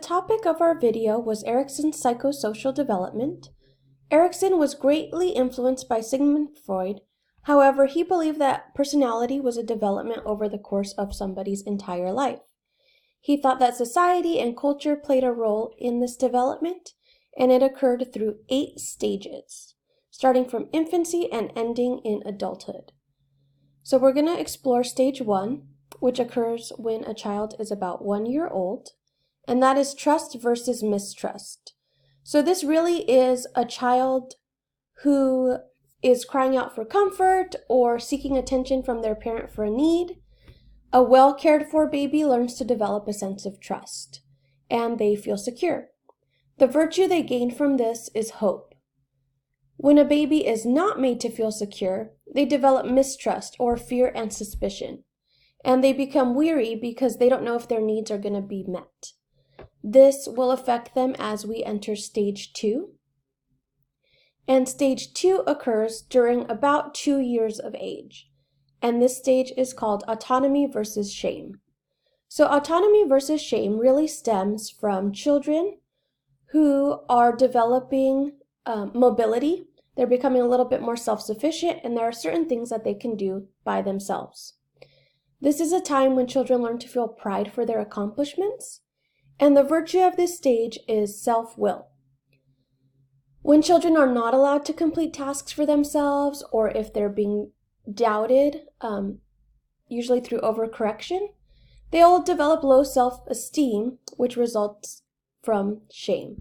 topic of our video was Erikson's psychosocial development. Erikson was greatly influenced by Sigmund Freud. However, he believed that personality was a development over the course of somebody's entire life. He thought that society and culture played a role in this development, and it occurred through 8 stages, starting from infancy and ending in adulthood. So we're going to explore stage 1, which occurs when a child is about 1 year old, and that is trust versus mistrust. So this really is a child who is crying out for comfort or seeking attention from their parent for a need. A well-cared-for baby learns to develop a sense of trust, and they feel secure. The virtue they gain from this is hope. When a baby is not made to feel secure, they develop mistrust or fear and suspicion, and they become weary because they don't know if their needs are going to be met. This will affect them as we enter stage 2. And stage 2 occurs during about 2 years of age. And this stage is called autonomy versus shame. So autonomy versus shame really stems from children who are developing mobility. They're becoming a little bit more self-sufficient, and there are certain things that they can do by themselves. This is a time when children learn to feel pride for their accomplishments, and the virtue of this stage is self-will. When children are not allowed to complete tasks for themselves, or if they're being doubted, usually through overcorrection, they'll develop low self-esteem, which results from shame.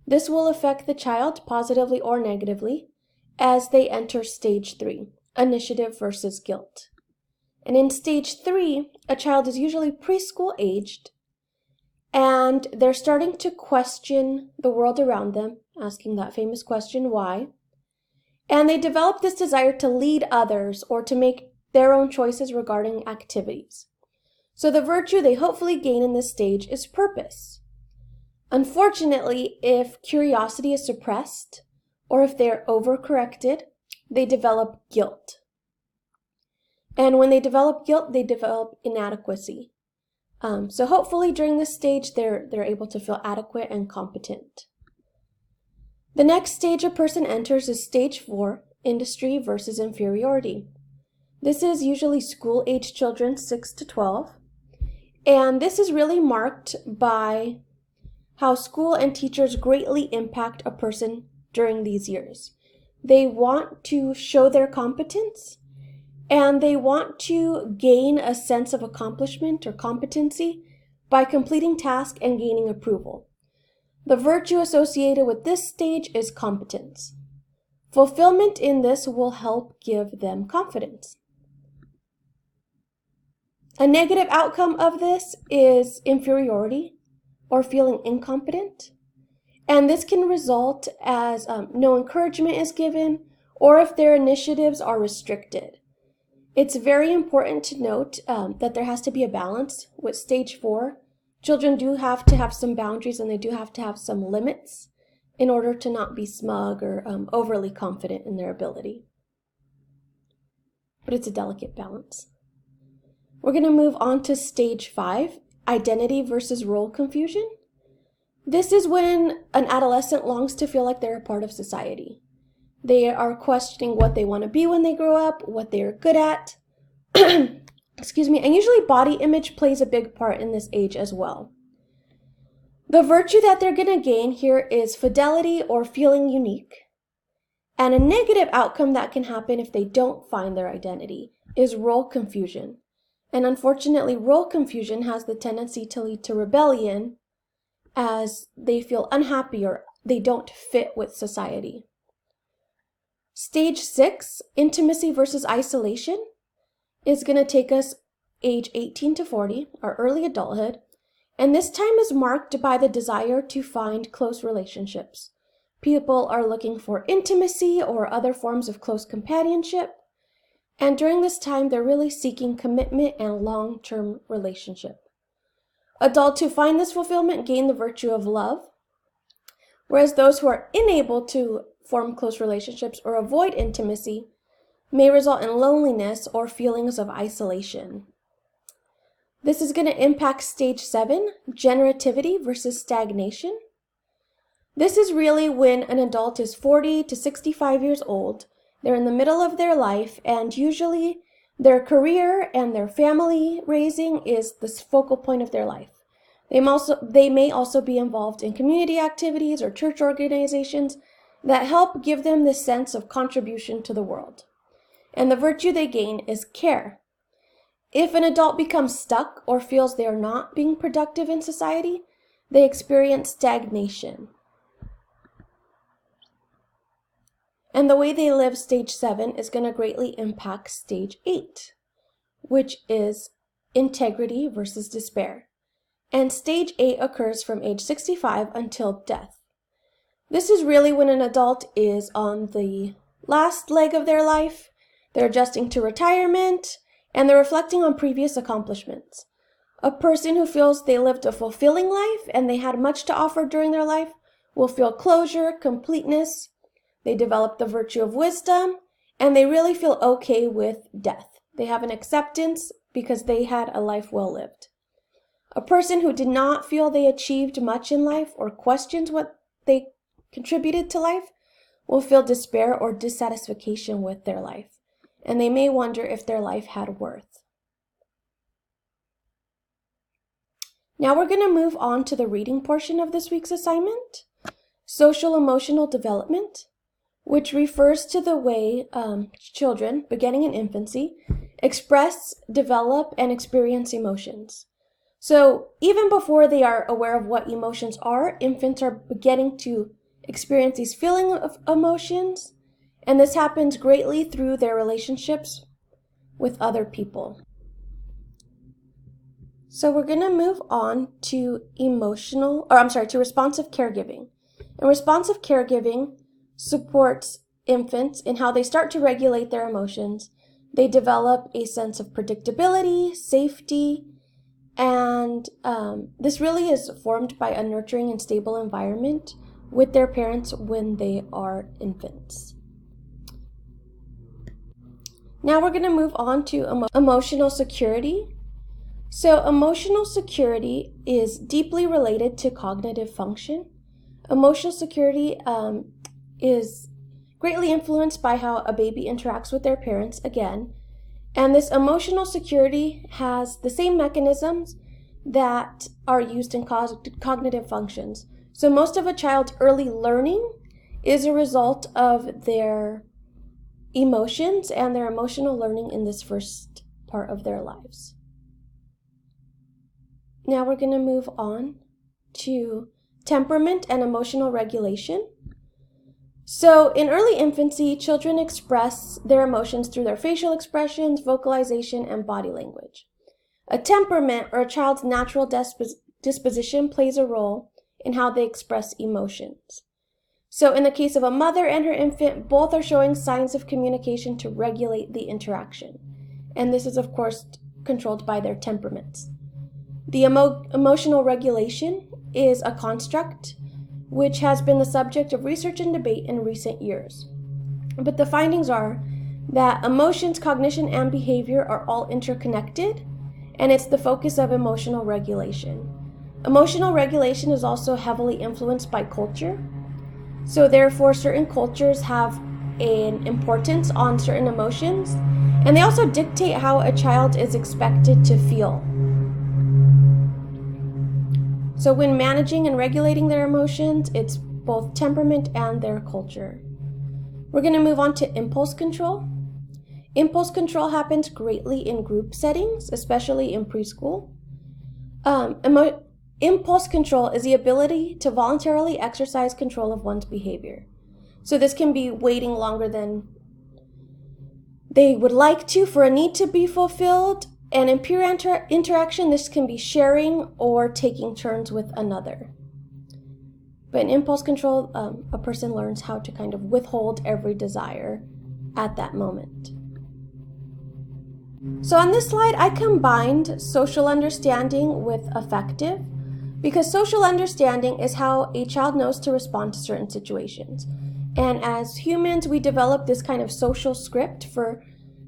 This will affect the child positively or negatively as they enter stage 3, initiative versus guilt. And in stage 3, a child is usually preschool aged, and they're starting to question the world around them, asking that famous question, why? And they develop this desire to lead others or to make their own choices regarding activities. So the virtue they hopefully gain in this stage is purpose. Unfortunately, if curiosity is suppressed or if they're overcorrected, they develop guilt. And when they develop guilt, they develop inadequacy. So hopefully during this stage, they're able to feel adequate and competent. The next stage a person enters is stage 4, industry versus inferiority. This is usually school-age children, 6 to 12. And this is really marked by how school and teachers greatly impact a person during these years. They want to show their competence, and they want to gain a sense of accomplishment or competency by completing tasks and gaining approval. The virtue associated with this stage is competence. Fulfillment in this will help give them confidence. A negative outcome of this is inferiority or feeling incompetent. And this can result as no encouragement is given or if their initiatives are restricted. It's very important to note that there has to be a balance with stage 4. Children do have to have some boundaries and they do have to have some limits in order to not be smug or overly confident in their ability. But it's a delicate balance. We're going to move on to stage 5, identity versus role confusion. This is when an adolescent longs to feel like they're a part of society. They are questioning what they want to be when they grow up, what they're good at. Excuse me, and usually body image plays a big part in this age as well. The virtue that they're going to gain here is fidelity or feeling unique. And a negative outcome that can happen if they don't find their identity is role confusion. And unfortunately, role confusion has the tendency to lead to rebellion as they feel unhappy or they don't fit with society. Stage 6, intimacy versus isolation, is going to take us age 18 to 40, our early adulthood, and this time is marked by the desire to find close relationships. People are looking for intimacy or other forms of close companionship, and during this time they're really seeking commitment and long-term relationship. Adults who find this fulfillment gain the virtue of love, whereas those who are unable to form close relationships or avoid intimacy may result in loneliness or feelings of isolation. This is going to impact stage 7, generativity versus stagnation. This is really when an adult is 40 to 65 years old. They're in the middle of their life, and usually their career and their family raising is the focal point of their life. They may also be involved in community activities or church organizations that help give them this sense of contribution to the world. And the virtue they gain is care. If an adult becomes stuck or feels they are not being productive in society, they experience stagnation. And the way they live stage 7 is going to greatly impact stage 8, which is integrity versus despair. And stage 8 occurs from age 65 until death. This is really when an adult is on the last leg of their life. They're adjusting to retirement, and they're reflecting on previous accomplishments. A person who feels they lived a fulfilling life and they had much to offer during their life will feel closure, completeness. They develop the virtue of wisdom, and they really feel okay with death. They have an acceptance because they had a life well lived. A person who did not feel they achieved much in life or questions what they contributed to life will feel despair or dissatisfaction with their life, and they may wonder if their life had worth. Now we're going to move on to the reading portion of this week's assignment, social emotional development, which refers to the way children, beginning in infancy, express, develop, and experience emotions. So even before they are aware of what emotions are, infants are beginning to experience these feeling of emotions, and this happens greatly through their relationships with other people. So we're going to move on to responsive caregiving. And responsive caregiving supports infants in how they start to regulate their emotions. They develop a sense of predictability, safety, and this really is formed by a nurturing and stable environment with their parents when they are infants. Now we're going to move on to emotional security. So emotional security is deeply related to cognitive function. Emotional security is greatly influenced by how a baby interacts with their parents again. And this emotional security has the same mechanisms that are used in cognitive functions. So most of a child's early learning is a result of their emotions and their emotional learning in this first part of their lives. Now we're going to move on to temperament and emotional regulation. So in early infancy, children express their emotions through their facial expressions, vocalization, and body language. A temperament, or a child's natural disposition, plays a role in how they express emotions. So in the case of a mother and her infant, both are showing signs of communication to regulate the interaction. And this is, of course, controlled by their temperaments. The emotional regulation is a construct which has been the subject of research and debate in recent years. But the findings are that emotions, cognition, and behavior are all interconnected, and it's the focus of emotional regulation. Emotional regulation is also heavily influenced by culture. So therefore, certain cultures have an importance on certain emotions, and they also dictate how a child is expected to feel. So when managing and regulating their emotions, it's both temperament and their culture. We're going to move on to impulse control. Impulse control happens greatly in group settings, especially in preschool. Impulse control is the ability to voluntarily exercise control of one's behavior. So this can be waiting longer than they would like to for a need to be fulfilled. And in peer interaction, this can be sharing or taking turns with another. But in impulse control, a person learns how to kind of withhold every desire at that moment. So on this slide, I combined social understanding with affective, because social understanding is how a child knows to respond to certain situations. And as humans, we develop this kind of social script for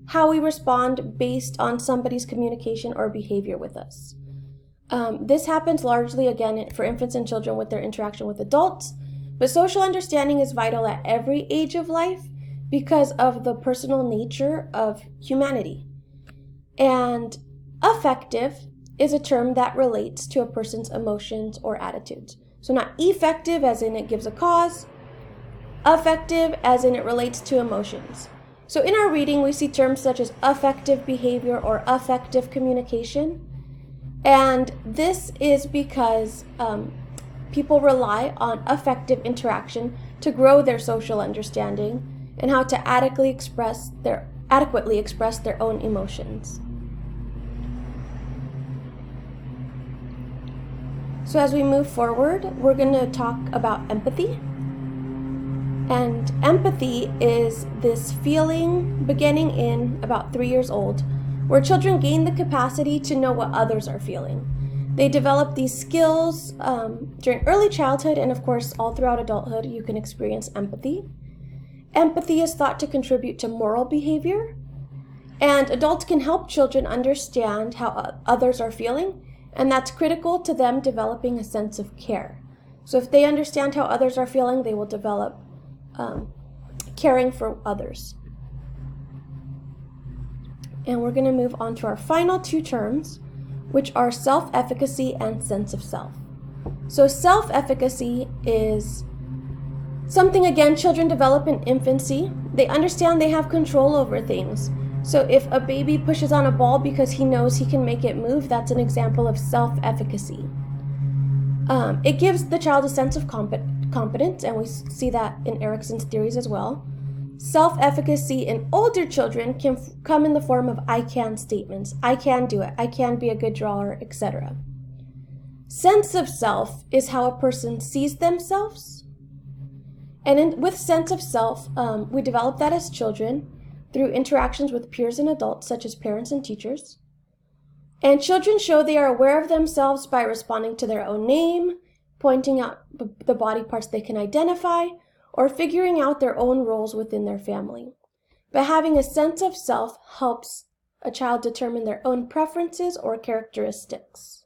how we respond based on somebody's communication or behavior with us. This happens largely, again, for infants and children with their interaction with adults, but social understanding is vital at every age of life because of the personal nature of humanity. And affective is a term that relates to a person's emotions or attitudes. So not effective as in it gives a cause, affective as in it relates to emotions. So in our reading, we see terms such as affective behavior or affective communication. And this is because people rely on affective interaction to grow their social understanding and how to adequately express their own emotions. So as we move forward, we're going to talk about empathy. And empathy is this feeling beginning in about 3 years old, where children gain the capacity to know what others are feeling. They develop these skills during early childhood, and of course, all throughout adulthood, you can experience empathy. Empathy is thought to contribute to moral behavior, and adults can help children understand how others are feeling, and that's critical to them developing a sense of care. So if they understand how others are feeling, they will develop caring for others. And we're going to move on to our final two terms, which are self-efficacy and sense of self. So self-efficacy is something, again, children develop in infancy. They understand they have control over things. So if a baby pushes on a ball because he knows he can make it move, that's an example of self-efficacy. It gives the child a sense of competence, and we see that in Erikson's theories as well. Self-efficacy in older children can come in the form of I can statements. I can do it. I can be a good drawer, etc. Sense of self is how a person sees themselves. And with sense of self, we develop that as children through interactions with peers and adults, such as parents and teachers. And children show they are aware of themselves by responding to their own name, pointing out the body parts they can identify, or figuring out their own roles within their family. But having a sense of self helps a child determine their own preferences or characteristics.